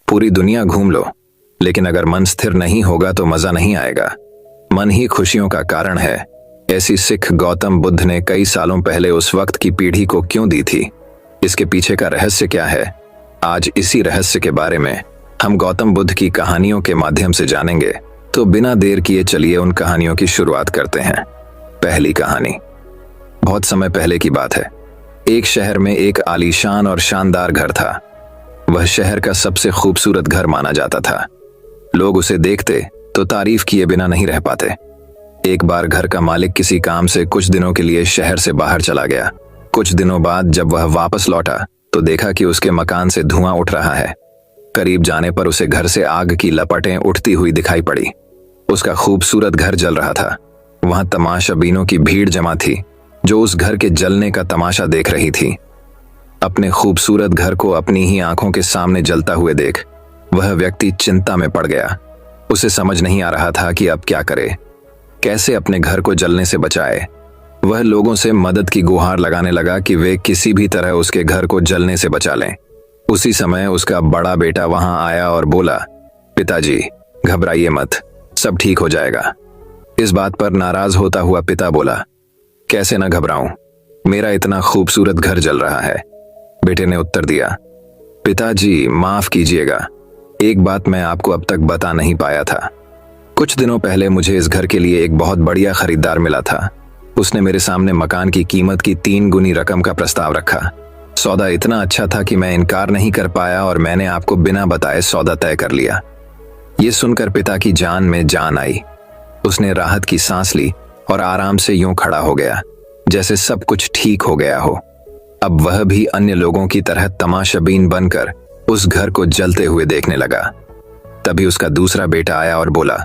पूरी दुनिया घूम लो, लेकिन अगर मन स्थिर नहीं होगा तो मजा नहीं आएगा। मन ही खुशियों का कारण है। ऐसी सीख गौतम बुद्ध ने कई सालों पहले उस वक्त की पीढ़ी को क्यों दी थी? इसके पीछे का रहस्य क्या है? आज इसी रहस्य के बारे में हम गौतम बुद्ध की कहानियों के माध्यम से जानेंगे। तो बिना देर किए चलिए उन कहानियों की शुरुआत करते हैं। पहली कहानी बहुत समय पहले की बात है। एक शहर में एक आलीशान और शानदार घर था। वह शहर का सबसे खूबसूरत घर माना जाता था। लोग उसे देखते तो तारीफ किए बिना नहीं रह पाते। एक बार घर का मालिक किसी काम से कुछ दिनों के लिए शहर से बाहर चला गया। कुछ दिनों बाद जब वह वापस लौटा तो देखा कि उसके मकान से धुआं उठ रहा है। करीब जाने पर उसे घर से आग की लपटें उठती हुई दिखाई पड़ी। उसका खूबसूरत घर जल रहा था। वहां तमाशाबीनों की भीड़ जमा थी जो उस घर के जलने का तमाशा देख रही थी। अपने खूबसूरत घर को अपनी ही आंखों के सामने जलता हुए देख वह व्यक्ति चिंता में पड़ गया। उसे समझ नहीं आ रहा था कि अब क्या करे, कैसे अपने घर को जलने से बचाए। वह लोगों से मदद की गुहार लगाने लगा कि वे किसी भी तरह उसके घर को जलने से बचा लें। उसी समय उसका बड़ा बेटा वहां आया और बोला, पिताजी घबराइए मत, सब ठीक हो जाएगा। इस बात पर नाराज होता हुआ पिता बोला, कैसे ना घबराऊं, मेरा इतना खूबसूरत घर जल रहा है। बेटे ने उत्तर दिया, पिताजी माफ कीजिएगा, एक बात मैं आपको अब तक बता नहीं पाया था। कुछ दिनों पहले मुझे इस घर के लिए एक बहुत बढ़िया खरीदार मिला था। उसने मेरे सामने मकान की कीमत की 3 गुनी रकम का प्रस्ताव रखा। सौदा इतना अच्छा था कि मैं इनकार नहीं कर पाया और मैंने आपको बिना बताए सौदा तय कर लिया। ये सुनकर पिता की जान में जान आई। उसने राहत की सांस ली और आराम से यूं खड़ा हो गया जैसे सब कुछ ठीक हो गया हो। अब वह भी अन्य लोगों की तरह तमाशाबीन बनकर उस घर को जलते हुए देखने लगा। तभी उसका दूसरा बेटा आया और बोला,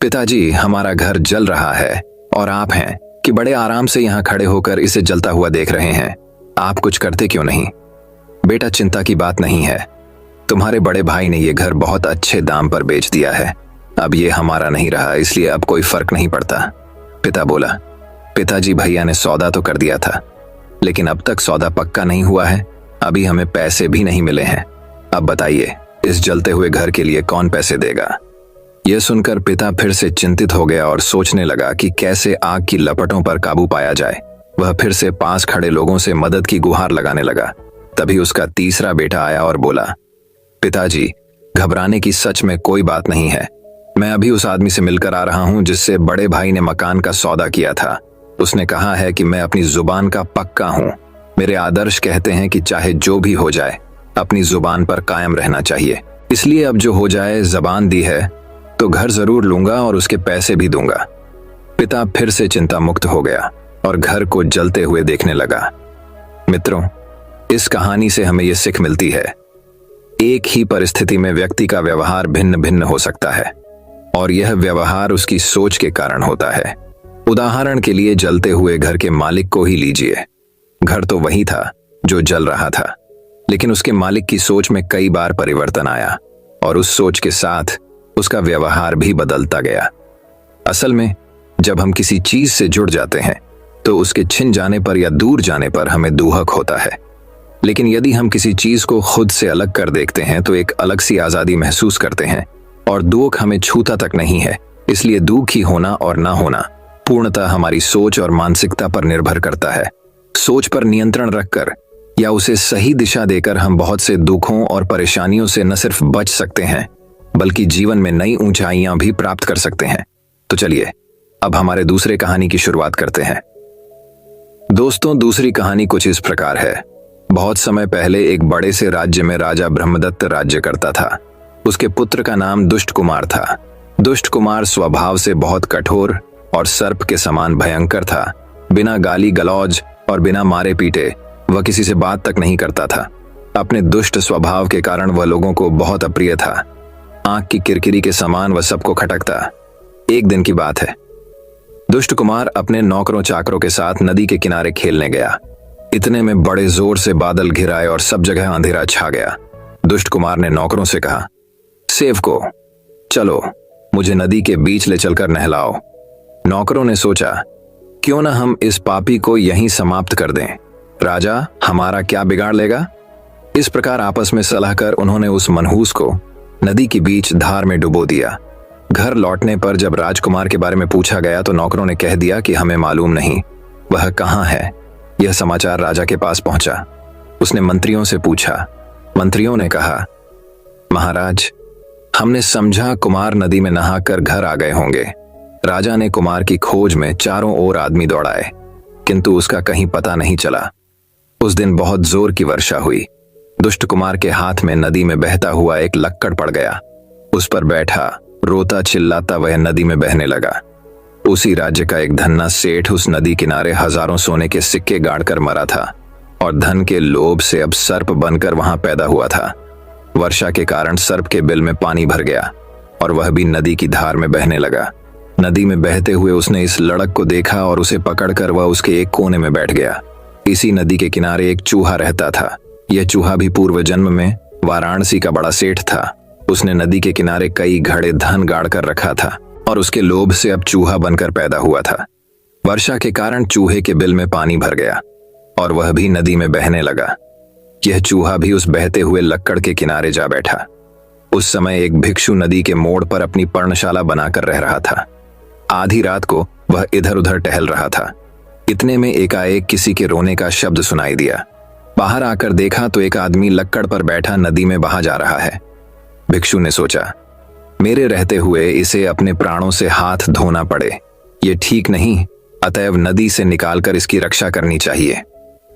पिताजी हमारा घर जल रहा है और आप हैं कि बड़े आराम से यहाँ खड़े होकर इसे जलता हुआ देख रहे हैं। आप कुछ करते क्यों नहीं? बेटा चिंता की बात नहीं है, तुम्हारे बड़े भाई ने यह घर बहुत अच्छे दाम पर बेच दिया है। अब ये हमारा नहीं रहा, इसलिए अब कोई फर्क नहीं पड़ता। पिता बोला, पिताजी भैया ने सौदा तो कर दिया था, लेकिन अब तक सौदा पक्का नहीं हुआ है। अभी हमें पैसे भी नहीं मिले हैं। अब बताइए इस जलते हुए घर के लिए कौन पैसे देगा? यह सुनकर पिता फिर से चिंतित हो गया और सोचने लगा कि कैसे आग की लपटों पर काबू पाया जाए। वह फिर से पास खड़े लोगों से मदद की गुहार लगाने लगा। तभी उसका तीसरा बेटा आया और बोला, पिताजी घबराने की सच में कोई बात नहीं है। मैं अभी उस आदमी से मिलकर आ रहा हूं जिससे बड़े भाई ने मकान का सौदा किया था। उसने कहा है कि मैं अपनी जुबान का पक्का हूं। मेरे आदर्श कहते हैं कि चाहे जो भी हो जाए अपनी जुबान पर कायम रहना चाहिए। इसलिए अब जो हो जाए, जबान दी है तो घर जरूर लूंगा और उसके पैसे भी दूंगा। पिता फिर से चिंता मुक्त हो गया और घर को जलते हुए देखने लगा। मित्रों, इस कहानी से हमें यह सीख मिलती है, एक ही परिस्थिति में व्यक्ति का व्यवहार भिन्न भिन्न हो सकता है और यह व्यवहार उसकी सोच के कारण होता है। उदाहरण के लिए जलते हुए घर के मालिक को ही लीजिए। घर तो वही था जो जल रहा था, लेकिन उसके मालिक की सोच में कई बार परिवर्तन आया और उस सोच के साथ उसका व्यवहार भी बदलता गया। असल में जब हम किसी चीज से जुड़ जाते हैं तो उसके छिन जाने पर या दूर जाने पर हमें दुहक होता है, लेकिन यदि हम किसी चीज को खुद से अलग कर देखते हैं तो एक अलग सी आजादी महसूस करते हैं और दुख हमें छूता तक नहीं है। इसलिए दुखी होना और ना होना पूर्णतः हमारी सोच और मानसिकता पर निर्भर करता है। सोच पर नियंत्रण रखकर या उसे सही दिशा देकर हम बहुत से दुखों और परेशानियों से न सिर्फ बच सकते हैं बल्कि जीवन में नई ऊंचाइयां भी प्राप्त कर सकते हैं। तो चलिए अब हमारे दूसरे कहानी की शुरुआत करते हैं। दोस्तों, दूसरी कहानी कुछ इस प्रकार है। बहुत समय पहले एक बड़े से राज्य में राजा ब्रह्मदत्त राज्य करता था। उसके पुत्र का नाम दुष्ट कुमार था। दुष्ट कुमार स्वभाव से बहुत कठोर और सर्प के समान भयंकर था। बिना गाली गलौज और बिना मारे पीटे वह किसी से बात तक नहीं करता था। अपने दुष्ट स्वभाव के कारण वह लोगों को बहुत अप्रिय था। आंख की किरकिरी के समान वह सबको खटकता। एक दिन की बात है, दुष्ट कुमार अपने नौकरों चाकरों के साथ नदी के किनारे खेलने गया। इतने में बड़े जोर से बादल घिर आए और सब जगह अंधेरा छा गया। दुष्ट कुमार ने नौकरों से कहा, सेवको चलो मुझे नदी के बीच ले चलकर नहलाओ। नौकरों ने सोचा, क्यों ना हम इस पापी को यहीं समाप्त कर दें, राजा हमारा क्या बिगाड़ लेगा। इस प्रकार आपस में सलाह कर उन्होंने उस मनहूस को नदी के बीच धार में डुबो दिया। घर लौटने पर जब राजकुमार के बारे में पूछा गया तो नौकरों ने कह दिया कि हमें मालूम नहीं वह कहाँ है। यह समाचार राजा के पास पहुंचा। उसने मंत्रियों से पूछा। मंत्रियों ने कहा, महाराज, हमने समझा कुमार नदी में नहाकर घर आ गए होंगे। राजा ने कुमार की खोज में चारों ओर आदमी दौड़ाए, किंतु उसका कहीं पता नहीं चला। उस दिन बहुत जोर की वर्षा हुई। दुष्ट कुमार के हाथ में नदी में बहता हुआ एक लक्कड़ पड़ गया। उस पर बैठा रोता चिल्लाता वह नदी में बहने लगा। उसी राज्य का एक धन्ना सेठ उस नदी किनारे हजारों सोने के सिक्के गाड़कर मरा था और धन के लोभ से अब सर्प बनकर वहां पैदा हुआ था। वर्षा के कारण सर्प के बिल में पानी भर गया और वह भी नदी की धार में बहने लगा। नदी में बहते हुए उसने इस लड़क को देखा और उसे पकड़कर वह उसके एक कोने में बैठ गया। इसी नदी के किनारे एक चूहा रहता था। यह चूहा भी पूर्व जन्म में वाराणसी का बड़ा सेठ था। उसने नदी के किनारे कई घड़े धन गाड़ कर रखा था और उसके लोभ से अब चूहा बनकर पैदा हुआ था। वर्षा के कारण चूहे के बिल में पानी भर गया और वह भी नदी में बहने लगा। यह चूहा भी उस बहते हुए लक्कड़ के किनारे जा बैठा। उस समय एक भिक्षु नदी के मोड़ पर अपनी पर्णशाला बनाकर रह रहा था। आधी रात को वह इधर उधर टहल रहा था। इतने में एकाएक किसी के रोने का शब्द सुनाई दिया। बाहर आकर देखा तो एक आदमी लक्कड़ पर बैठा नदी में बहा जा रहा है। भिक्षु ने सोचा, मेरे रहते हुए इसे अपने प्राणों से हाथ धोना पड़े, ये ठीक नहीं, अतएव नदी से निकालकर इसकी रक्षा करनी चाहिए।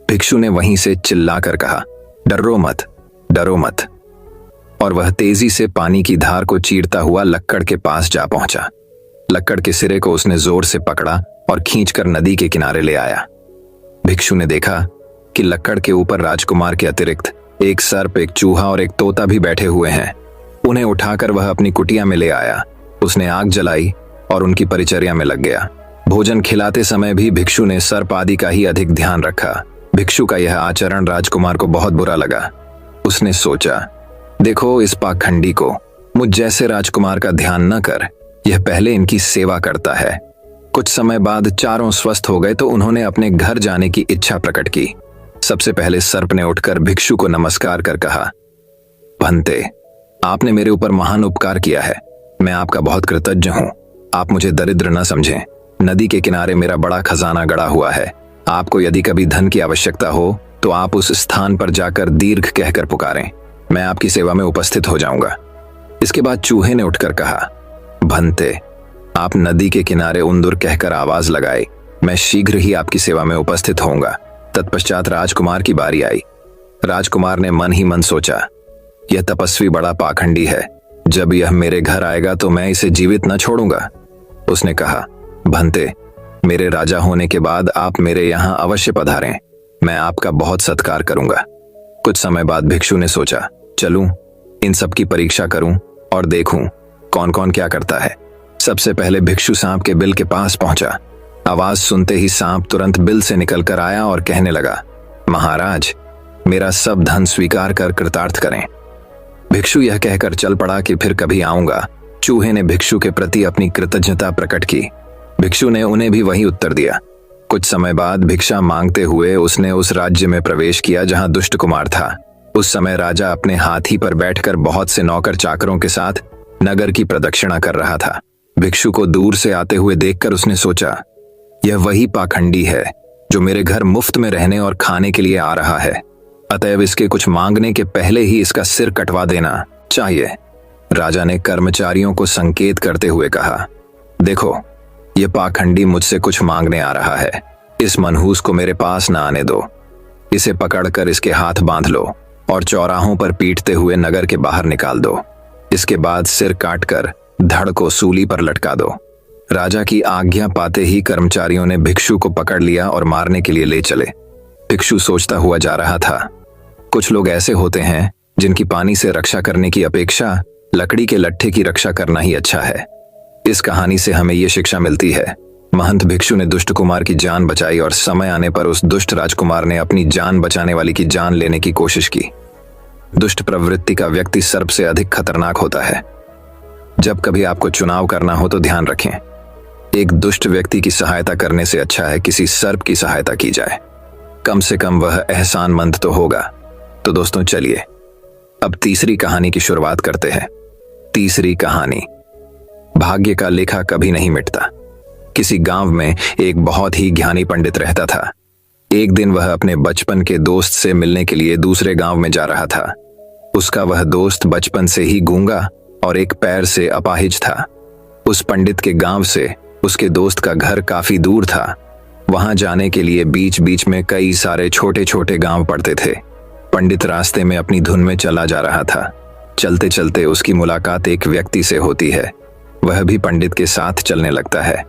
भिक्षु ने वहीं से चिल्लाकर कहा, डरो मत, डरो मत। और वह तेजी से पानी की धार को चीरता हुआ लक्कड़ के पास जा पहुंचा। लक्कड़ के सिरे को उसने जोर से पकड़ा और खींचकर नदी के किनारे ले आया। भिक्षु ने देखा कि लक्कड़ के ऊपर राजकुमार के अतिरिक्त एक सर्प, एक चूहा और एक तोता भी बैठे हुए हैं। उन्हें उठाकर वह अपनी कुटिया में ले आया। उसने आग जलाई और उनकी परिचर्या में लग गया। भोजन खिलाते समय भी भिक्षु ने सर्प आदि का ही अधिक ध्यान रखा। भिक्षु का यह आचरण राजकुमार को बहुत बुरा लगा। उसने सोचा, देखो इस पाखंडी को, मुझ जैसे राजकुमार का ध्यान न कर, यह पहले इनकी सेवा करता है। कुछ समय बाद चारों स्वस्थ हो गए तो उन्होंने अपने घर जाने की इच्छा प्रकट की। सबसे पहले सर्प ने उठकर भिक्षु को नमस्कार कर कहा, भंते, आपने मेरे ऊपर महान उपकार किया है। मैं आपका बहुत कृतज्ञ हूं। आप मुझे दरिद्र न समझें। नदी के किनारे मेरा बड़ा खजाना गड़ा हुआ है। आपको यदि कभी धन की आवश्यकता हो तो आप उस स्थान पर जाकर दीर्घ कहकर पुकारें, मैं आपकी सेवा में उपस्थित हो जाऊंगा। इसके बाद चूहे ने उठकर कहा, भंते, आप नदी के किनारे उंदुर कहकर आवाज लगाई, मैं शीघ्र ही आपकी सेवा में उपस्थित होऊंगा। तत्पश्चात राजकुमार की बारी आई। राजकुमार ने मन ही मन सोचा, यह तपस्वी बड़ा पाखंडी है। जब यह मेरे घर आएगा तो मैं इसे जीवित न छोड़ूंगा। उसने कहा, भंते, मेरे राजा होने के बाद आप मेरे यहाँ अवश्य पधारें। मैं आपका बहुत सत्कार करूंगा। कुछ समय बाद भिक्षु ने सोचा, चलूं, इन सब की परीक्षा करूं और देखूं कौन कौन क्या करता है। सबसे पहले भिक्षु सांप के बिल के पास पहुंचा। आवाज सुनते ही सांप तुरंत बिल से निकलकर आया और कहने लगा, महाराज, मेरा सब धन स्वीकार कर कृतार्थ करें। भिक्षु यह कहकर चल पड़ा कि फिर कभी आऊंगा। चूहे ने भिक्षु के प्रति अपनी कृतज्ञता प्रकट की। भिक्षु ने उन्हें भी वही उत्तर दिया। कुछ समय बाद भिक्षा मांगते हुए उसने उस राज्य में प्रवेश किया जहां दुष्ट कुमार था। उस समय राजा अपने हाथी पर बैठकर बहुत से नौकर चाकरों के साथ नगर की प्रदक्षिणा कर रहा था। भिक्षु को दूर से आते हुए देखकर उसने सोचा, यह वही पाखंडी है जो मेरे घर मुफ्त में रहने और खाने के लिए आ रहा है। अतएव इसके कुछ मांगने के पहले ही इसका सिर कटवा देना चाहिए। राजा ने कर्मचारियों को संकेत करते हुए कहा, देखो, यह पाखंडी मुझसे कुछ मांगने आ रहा है। इस मनहूस को मेरे पास न आने दो। इसे पकड़कर इसके हाथ बांध लो और चौराहों पर पीटते हुए नगर के बाहर निकाल दो। इसके बाद सिर काटकर धड़ को सूली पर लटका दो। राजा की आज्ञा पाते ही कर्मचारियों ने भिक्षु को पकड़ लिया और मारने के लिए ले चले। भिक्षु सोचता हुआ जा रहा था, कुछ लोग ऐसे होते हैं जिनकी पानी से रक्षा करने की अपेक्षा लकड़ी के लट्ठे की रक्षा करना ही अच्छा है। इस कहानी से हमें यह शिक्षा मिलती है। महंत भिक्षु ने दुष्ट कुमार की जान बचाई और समय आने पर उस दुष्ट राजकुमार ने अपनी जान बचाने वाली की जान लेने की कोशिश की। दुष्ट प्रवृत्ति का व्यक्ति सर्प से अधिक खतरनाक होता है। जब कभी आपको चुनाव करना हो तो ध्यान रखें, एक दुष्ट व्यक्ति की सहायता करने से अच्छा है किसी सर्प की सहायता की जाए। कम से कम वह एहसानमंद तो होगा। तो दोस्तों, चलिए अब तीसरी कहानी की शुरुआत करते हैं। तीसरी कहानी। भाग्य का लेखा कभी नहीं मिटता। किसी गांव में एक बहुत ही ज्ञानी पंडित रहता था। एक दिन वह अपने बचपन के दोस्त से मिलने के लिए दूसरे गांव में जा रहा था। उसका वह दोस्त बचपन से ही गूंगा और एक पैर से अपाहिज था। उस पंडित के गांव से उसके दोस्त का घर काफी दूर था। वहां जाने के लिए बीच बीच में कई सारे छोटे छोटे गांव पड़ते थे। पंडित रास्ते में अपनी धुन में चला जा रहा था। चलते चलते उसकी मुलाकात एक व्यक्ति से होती है। वह भी पंडित के साथ चलने लगता है।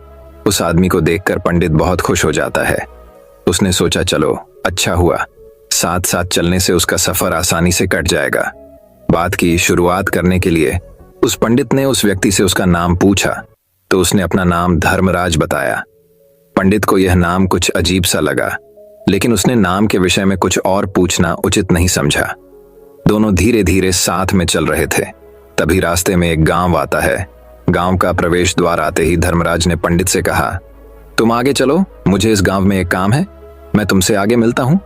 उस आदमी को देखकर पंडित बहुत खुश हो जाता है। उसने सोचा, चलो अच्छा हुआ, साथ साथ चलने से उसका सफर आसानी से कट जाएगा। बात की शुरुआत करने के लिए उस पंडित ने उस व्यक्ति से उसका नाम पूछा तो उसने अपना नाम धर्मराज बताया। पंडित को यह नाम कुछ अजीब सा लगा, लेकिन उसने नाम के विषय में कुछ और पूछना उचित नहीं समझा। दोनों धीरे धीरे साथ में चल रहे थे। तभी रास्ते में एक गांव आता है। गांव का प्रवेश द्वार आते ही धर्मराज ने पंडित से कहा, तुम आगे चलो, मुझे इस गांव में एक काम है, मैं तुमसे आगे मिलता हूं।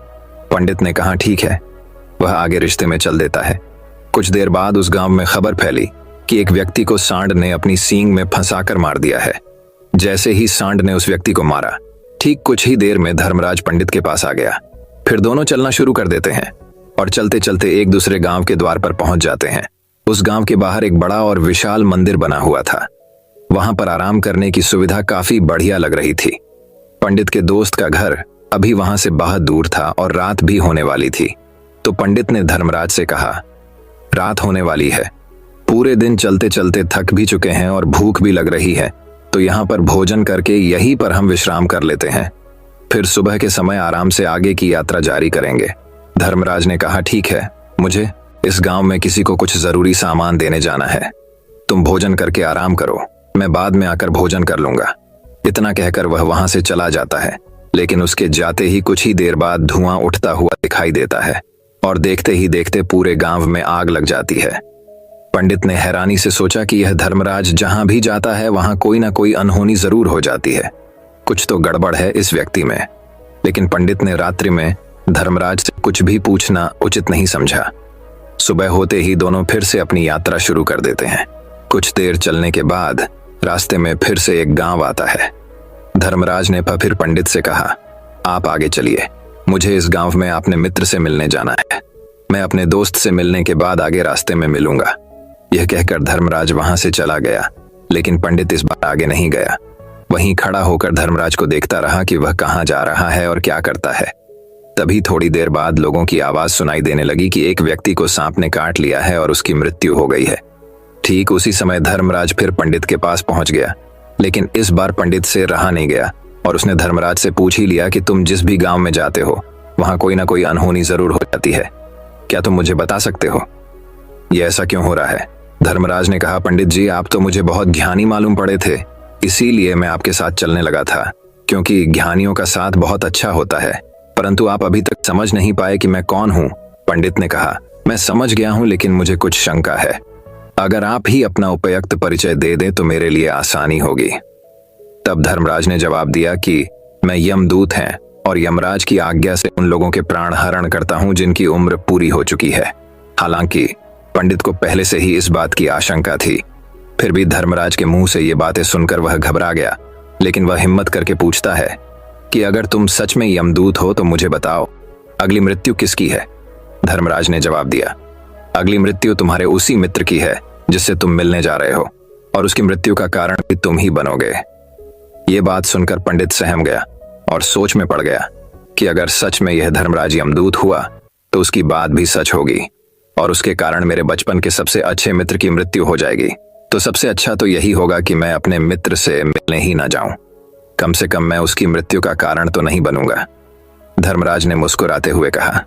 पंडित ने कहा, ठीक है। वह आगे रिश्ते में चल देता है। कुछ देर बाद उस गांव में खबर फैली कि एक व्यक्ति को सांड ने अपनी सींग में फंसाकर मार दिया है। जैसे ही सांड ने उस व्यक्ति को मारा, ठीक कुछ ही देर में धर्मराज पंडित के पास आ गया। फिर दोनों चलना शुरू कर देते हैं और चलते चलते एक दूसरे गांव के द्वार पर पहुंच जाते हैं। उस गांव के बाहर एक बड़ा और विशाल मंदिर बना हुआ था। वहां पर आराम करने की सुविधा काफी बढ़िया लग रही थी। पंडित के दोस्त का घर अभी वहां से बहुत दूर था और रात भी होने वाली थी। तो पंडित ने धर्मराज से कहा, रात होने वाली है, पूरे दिन चलते चलते थक भी चुके हैं और भूख भी लग रही है, तो यहाँ पर भोजन करके यहीं पर हम विश्राम कर लेते हैं, फिर सुबह के समय आराम से आगे की यात्रा जारी करेंगे। धर्मराज ने कहा, ठीक है, मुझे इस गांव में किसी को कुछ जरूरी सामान देने जाना है, तुम भोजन करके आराम करो, मैं बाद में आकर भोजन कर लूंगा। इतना कहकर वह वहां से चला जाता है। लेकिन उसके जाते ही कुछ ही देर बाद धुआं उठता हुआ दिखाई देता है और देखते ही देखते पूरे गांव में आग लग जाती है। पंडित ने हैरानी से सोचा कि यह धर्मराज जहां भी जाता है वहां कोई ना कोई अनहोनी जरूर हो जाती है, कुछ तो गड़बड़ है इस व्यक्ति में। लेकिन पंडित ने रात्रि में धर्मराज से कुछ भी पूछना उचित नहीं समझा। सुबह होते ही दोनों फिर से अपनी यात्रा शुरू कर देते हैं। कुछ देर चलने के बाद रास्ते में फिर से एक गांव आता है। धर्मराज ने फिर पंडित से कहा, आप आगे चलिए, मुझे इस गांव में अपने मित्र से मिलने जाना है, मैं अपने दोस्त से मिलने के बाद आगे रास्ते में मिलूंगा। यह कहकर धर्मराज वहां से चला गया। लेकिन पंडित इस बार आगे नहीं गया। वहीं खड़ा होकर धर्मराज को देखता रहा कि वह कहां जा रहा है और क्या करता है। तभी थोड़ी देर बाद लोगों की आवाज सुनाई देने लगी कि एक व्यक्ति को सांप ने काट लिया है और उसकी मृत्यु हो गई है। ठीक उसी समय धर्मराज फिर पंडित के पास पहुंच गया। लेकिन इस बार पंडित से रहा नहीं गया और उसने धर्मराज से पूछ ही लिया कि तुम जिस भी गांव में जाते हो वहां कोई ना कोई अनहोनी जरूर हो जाती है, क्या तुम मुझे बता सकते हो, यह ऐसा क्यों हो रहा है? धर्मराज ने कहा, पंडित जी, आप तो मुझे बहुत ज्ञानी मालूम पड़े थे, इसीलिए मैं आपके साथ चलने लगा था, क्योंकि ज्ञानियों का साथ बहुत अच्छा होता है, परंतु आप अभी तक समझ नहीं पाए कि मैं कौन हूँ। पंडित ने कहा, मैं समझ गया हूँ, लेकिन मुझे कुछ शंका है, अगर आप ही अपना उपयुक्त परिचय दे दें तो मेरे लिए आसानी होगी। तब धर्मराज ने जवाब दिया कि मैं यमदूत हैं और यमराज की आज्ञा से उन लोगों के प्राण हरण करता हूं जिनकी उम्र पूरी हो चुकी है। हालांकि पंडित को पहले से ही इस बात की आशंका थी, फिर भी धर्मराज के मुंह से ये बातें सुनकर वह घबरा गया। लेकिन वह हिम्मत करके पूछता है कि अगर तुम सच में यमदूत हो तो मुझे बताओ, अगली मृत्यु किसकी है? धर्मराज ने जवाब दिया, अगली मृत्यु तुम्हारे उसी मित्र की है जिससे तुम मिलने जा रहे हो, और उसकी मृत्यु का कारण भी तुम ही बनोगे। ये बात सुनकर पंडित सहम गया और सोच में पड़ गया कि अगर सच में यह धर्मराज यमदूत हुआ तो उसकी बात भी सच होगी और उसके कारण मेरे बचपन के सबसे अच्छे मित्र की मृत्यु हो जाएगी। तो सबसे अच्छा तो यही होगा कि मैं अपने मित्र से मिलने ही ना जाऊं, कम से कम मैं उसकी मृत्यु का कारण तो नहीं बनूंगा। धर्मराज ने मुस्कुराते हुए कहा,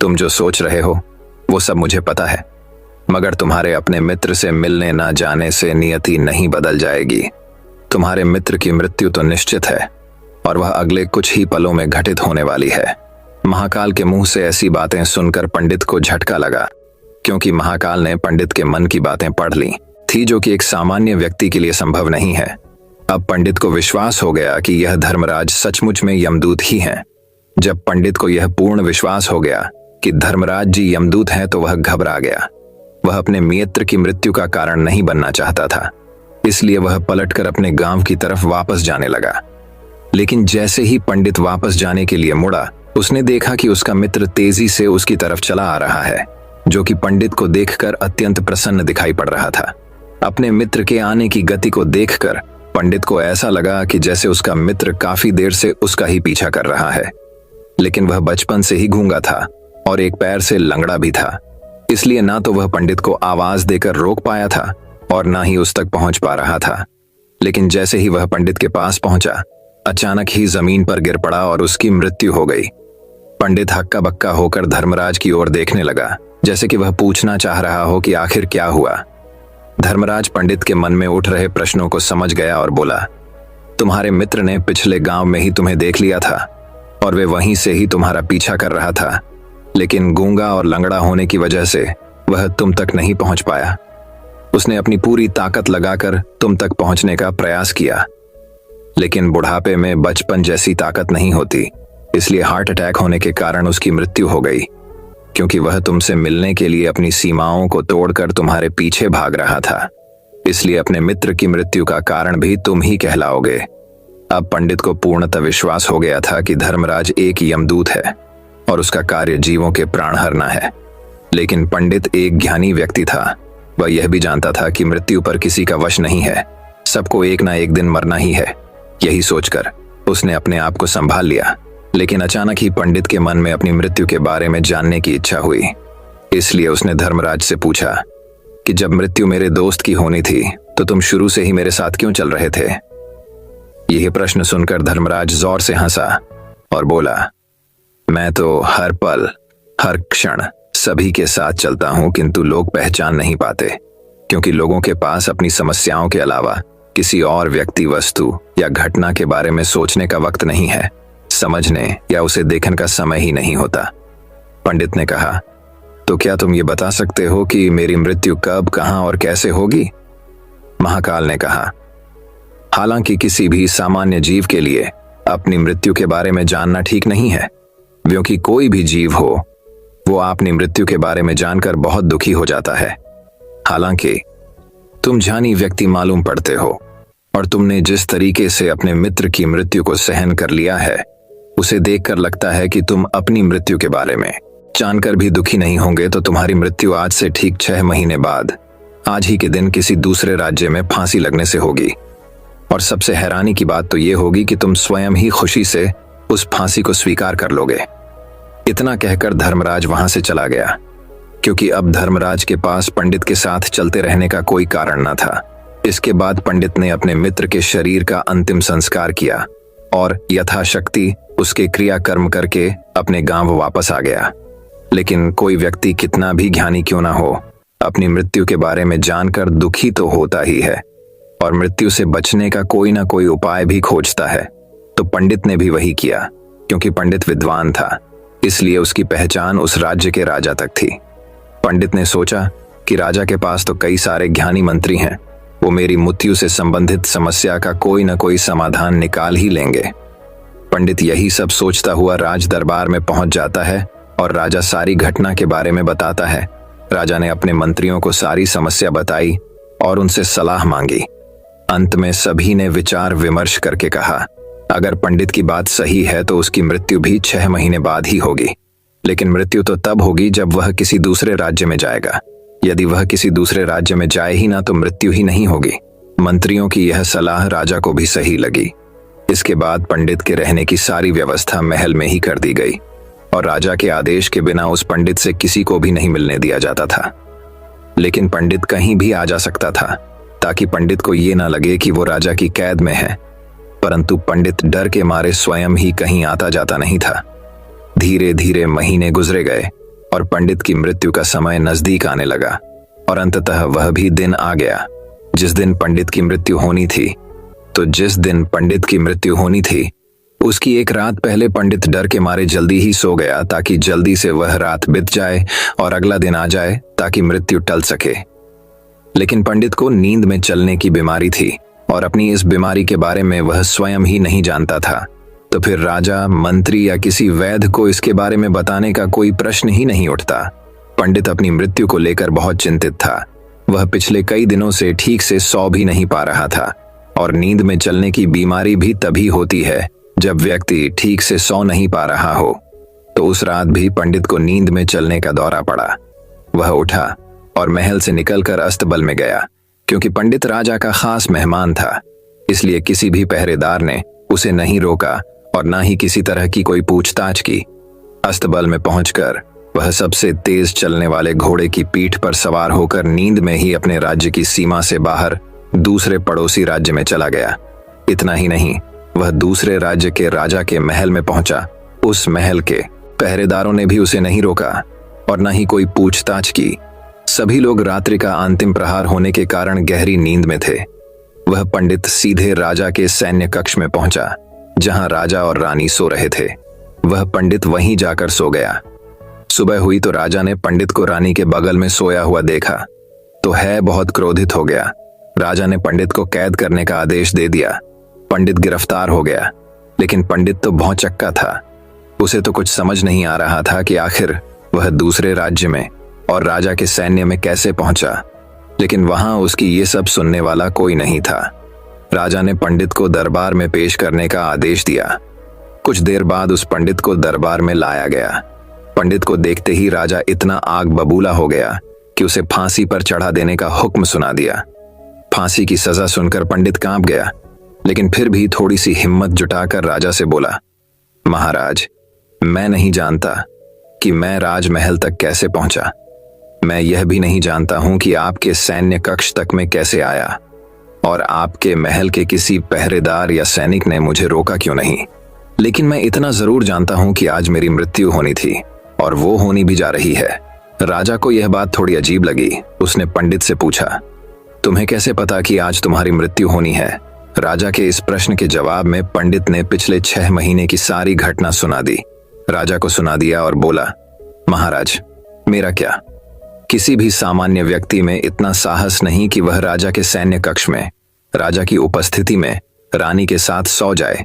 तुम जो सोच रहे हो वो सब मुझे पता है, मगर तुम्हारे अपने मित्र से मिलने ना जाने से नियति नहीं बदल जाएगी। तुम्हारे मित्र की मृत्यु तो निश्चित है और वह अगले कुछ ही पलों में घटित होने वाली है। महाकाल के मुंह से ऐसी बातें सुनकर पंडित को झटका लगा, क्योंकि महाकाल ने पंडित के मन की बातें पढ़ ली थी, जो कि एक सामान्य व्यक्ति के लिए संभव नहीं है। अब पंडित को विश्वास हो गया कि यह धर्मराज सचमुच में यमदूत ही हैं। जब पंडित को यह पूर्ण विश्वास हो गया कि धर्मराज जी यमदूत हैं तो वह घबरा गया। वह अपने मित्र की मृत्यु का कारण नहीं बनना चाहता था, इसलिए वह पलटकर अपने गांव की तरफ वापस जाने लगा। लेकिन जैसे ही पंडित वापस जाने के लिए मुड़ा, उसने देखा कि उसका मित्र तेजी से उसकी तरफ चला आ रहा है, जो कि पंडित को देखकर अत्यंत प्रसन्न दिखाई पड़ रहा था। अपने मित्र के आने की गति को देखकर पंडित को ऐसा लगा कि जैसे उसका मित्र काफी देर से उसका ही पीछा कर रहा है। लेकिन वह बचपन से ही गूंगा था और एक पैर से लंगड़ा भी था, इसलिए ना तो वह पंडित को आवाज देकर रोक पाया था और ना ही उस तक पहुंच पा रहा था। लेकिन जैसे ही वह पंडित के पास पहुंचा, अचानक ही जमीन पर गिर पड़ा और उसकी मृत्यु हो गई। पंडित हक्का बक्का होकर धर्मराज की ओर देखने लगा, जैसे कि वह पूछना चाह रहा हो कि आखिर क्या हुआ। धर्मराज पंडित के मन में उठ रहे प्रश्नों को समझ गया और बोला, तुम्हारे मित्र ने पिछले गांव में ही तुम्हें देख लिया था और वे वहीं से ही तुम्हारा पीछा कर रहा था, लेकिन गूंगा और लंगड़ा होने की वजह से वह तुम तक नहीं पहुंच पाया। उसने अपनी पूरी ताकत लगाकर तुम तक पहुंचने का प्रयास किया, लेकिन बुढ़ापे में बचपन जैसी ताकत नहीं होती, इसलिए हार्ट अटैक होने के कारण उसकी मृत्यु हो गई। क्योंकि वह तुमसे मिलने के लिए अपनी सीमाओं को तोड़कर तुम्हारे पीछे भाग रहा था, इसलिए अपने मित्र की मृत्यु का कारण भी तुम ही कहलाओगे। अब पंडित को पूर्णतः विश्वास हो गया था कि धर्मराज एक यमदूत है और उसका कार्य जीवों के प्राण हरना है। लेकिन पंडित एक ज्ञानी व्यक्ति था, वह यह भी जानता था कि मृत्यु पर किसी का वश नहीं है, सबको एक ना एक दिन मरना ही है। यही सोचकर उसने अपने आप को संभाल लिया। लेकिन अचानक ही पंडित के मन में अपनी मृत्यु के बारे में जानने की इच्छा हुई, इसलिए उसने धर्मराज से पूछा कि जब मृत्यु मेरे दोस्त की होनी थी तो तुम शुरू से ही मेरे साथ क्यों चल रहे थे। यह प्रश्न सुनकर धर्मराज जोर से हंसा और बोला, मैं तो हर पल हर क्षण सभी के साथ चलता हूं, किंतु लोग पहचान नहीं पाते, क्योंकि लोगों के पास अपनी समस्याओं के अलावा किसी और व्यक्ति, वस्तु या घटना के बारे में सोचने का वक्त नहीं है, समझने या उसे देखने का समय ही नहीं होता। पंडित ने कहा, तो क्या तुम ये बता सकते हो कि मेरी मृत्यु कब, कहां और कैसे होगी। महाकाल ने कहा, हालांकि किसी भी सामान्य जीव के लिए अपनी मृत्यु के बारे में जानना ठीक नहीं है, क्योंकि कोई भी जीव हो वो अपनी मृत्यु के बारे में जानकर बहुत दुखी हो जाता है। हालांकि तुम जानी व्यक्ति मालूम पड़ते हो और तुमने जिस तरीके से अपने मित्र की मृत्यु को सहन कर लिया है, उसे देखकर लगता है कि तुम अपनी मृत्यु के बारे में जानकर भी दुखी नहीं होंगे। तो तुम्हारी मृत्यु आज से ठीक 6 महीने बाद आज ही के दिन किसी दूसरे राज्य में फांसी लगने से होगी। और सबसे हैरानी की बात तो ये होगी कि तुम स्वयं ही खुशी से उस फांसी को स्वीकार कर लोगे। इतना कहकर धर्मराज वहां से चला गया, क्योंकि अब धर्मराज के पास पंडित के साथ चलते रहने का कोई कारण न था। इसके बाद पंडित ने अपने मित्र के शरीर का अंतिम संस्कार किया और यथाशक्ति उसके क्रियाकर्म करके अपने गांव वापस आ गया। लेकिन कोई व्यक्ति कितना भी ज्ञानी क्यों ना हो, अपनी मृत्यु के बारे में जानकर दुखी तो होता ही है और मृत्यु से बचने का कोई ना कोई उपाय भी खोजता है। तो पंडित ने भी वही किया। क्योंकि पंडित विद्वान था, इसलिए उसकी पहचान उस राज्य के राजा तक थी। पंडित ने सोचा कि राजा के पास तो कई सारे ज्ञानी मंत्री हैं, वो मेरी मृत्यु से संबंधित समस्या का कोई ना कोई समाधान निकाल ही लेंगे। पंडित यही सब सोचता हुआ राज दरबार में पहुंच जाता है और राजा सारी घटना के बारे में बताता है। राजा ने अपने मंत्रियों को सारी समस्या बताई और उनसे सलाह मांगी। अंत में सभी ने विचार विमर्श करके कहा, अगर पंडित की बात सही है तो उसकी मृत्यु भी 6 महीने बाद ही होगी। लेकिन मृत्यु तो तब होगी जब वह किसी दूसरे राज्य में जाएगा। यदि वह किसी दूसरे राज्य में जाए ही ना तो मृत्यु ही नहीं होगी। मंत्रियों की यह सलाह राजा को भी सही लगी। इसके बाद पंडित के रहने की सारी व्यवस्था महल में ही कर दी गई और राजा के आदेश के बिना उस पंडित से किसी को भी नहीं मिलने दिया जाता था। लेकिन पंडित कहीं भी आ जा सकता था, ताकि पंडित को ये ना लगे कि वो राजा की कैद में है। परंतु पंडित डर के मारे स्वयं ही कहीं आता जाता नहीं था। धीरे धीरे महीने गुजरे गए और पंडित की मृत्यु का समय नजदीक आने लगा और अंततः वह भी दिन आ गया जिस दिन पंडित की मृत्यु होनी थी। तो जिस दिन पंडित की मृत्यु होनी थी उसकी एक रात पहले पंडित डर के मारे जल्दी ही सो गया, ताकि जल्दी से वह रात बीत जाए और अगला दिन आ जाए, ताकि मृत्यु टल सके। लेकिन पंडित को नींद में चलने की बीमारी थी और अपनी इस बीमारी के बारे में वह स्वयं ही नहीं जानता था। तो फिर राजा, मंत्री या किसी वैद्य को इसके बारे में बताने का कोई प्रश्न ही नहीं उठता। पंडित अपनी मृत्यु को लेकर बहुत चिंतित था। वह पिछले कई दिनों से ठीक से सो भी नहीं पा रहा था, और नींद में चलने की बीमारी भी तभी होती है जब व्यक्ति ठीक से सो नहीं पा रहा हो। तो उस रात भी पंडित को नींद में चलने का दौरा पड़ा। वह उठा और महल से निकलकर अस्तबल में गया। क्योंकि पंडित राजा का खास मेहमान था, इसलिए किसी भी पहरेदार ने उसे नहीं रोका और ना ही किसी तरह की कोई पूछताछ की। अस्तबल में पहुंचकर वह सबसे तेज चलने वाले घोड़े की पीठ पर सवार होकर नींद में ही अपने राज्य की सीमा से बाहर दूसरे पड़ोसी राज्य में चला गया। इतना ही नहीं, वह दूसरे राज्य के राजा के महल में पहुंचा। उस महल के पहरेदारों ने भी उसे नहीं रोका और न ही कोई पूछताछ की। सभी लोग रात्रि का अंतिम प्रहार होने के कारण गहरी नींद में थे। वह पंडित सीधे राजा के सैन्य कक्ष में पहुंचा, जहां राजा और रानी सो रहे थे। वह पंडित वहीं जाकर सो गया। सुबह हुई तो राजा ने पंडित को रानी के बगल में सोया हुआ देखा तो है बहुत क्रोधित हो गया। राजा ने पंडित को कैद करने का आदेश दे दिया। पंडित गिरफ्तार हो गया, लेकिन पंडित तो भौंचक्का था। उसे तो कुछ समझ नहीं आ रहा था कि आखिर वह दूसरे राज्य में और राजा के सैन्य में कैसे पहुंचा। लेकिन वहां उसकी ये सब सुनने वाला कोई नहीं था। राजा ने पंडित को दरबार में पेश करने का आदेश दिया। कुछ देर बाद उस पंडित को दरबार में लाया गया। पंडित को देखते ही राजा इतना आग बबूला हो गया कि उसे फांसी पर चढ़ा देने का हुक्म सुना दिया। फांसी की सजा सुनकर पंडित कांप गया, लेकिन फिर भी थोड़ी सी हिम्मत जुटाकर राजा से बोला, महाराज, मैं नहीं जानता कि मैं राजमहल तक कैसे पहुंचा। मैं यह भी नहीं जानता हूं कि आपके सैन्य कक्ष तक में कैसे आया, और आपके महल के किसी पहरेदार या सैनिक ने मुझे रोका क्यों नहीं। लेकिन मैं इतना जरूर जानता हूं कि आज मेरी मृत्यु होनी थी, और वो होनी भी जा रही है। राजा को यह बात थोड़ी अजीब लगी। उसने पंडित से पूछा, तुम्हें कैसे पता कि आज तुम्हारी मृत्यु होनी है। राजा के इस प्रश्न के जवाब में पंडित ने पिछले 6 महीने की सारी घटना सुना दी। राजा को सुना दिया और बोला, महाराज, मेरा क्या, किसी भी सामान्य व्यक्ति में इतना साहस नहीं कि वह राजा के सैन्य कक्ष में राजा की उपस्थिति में रानी के साथ सो जाए।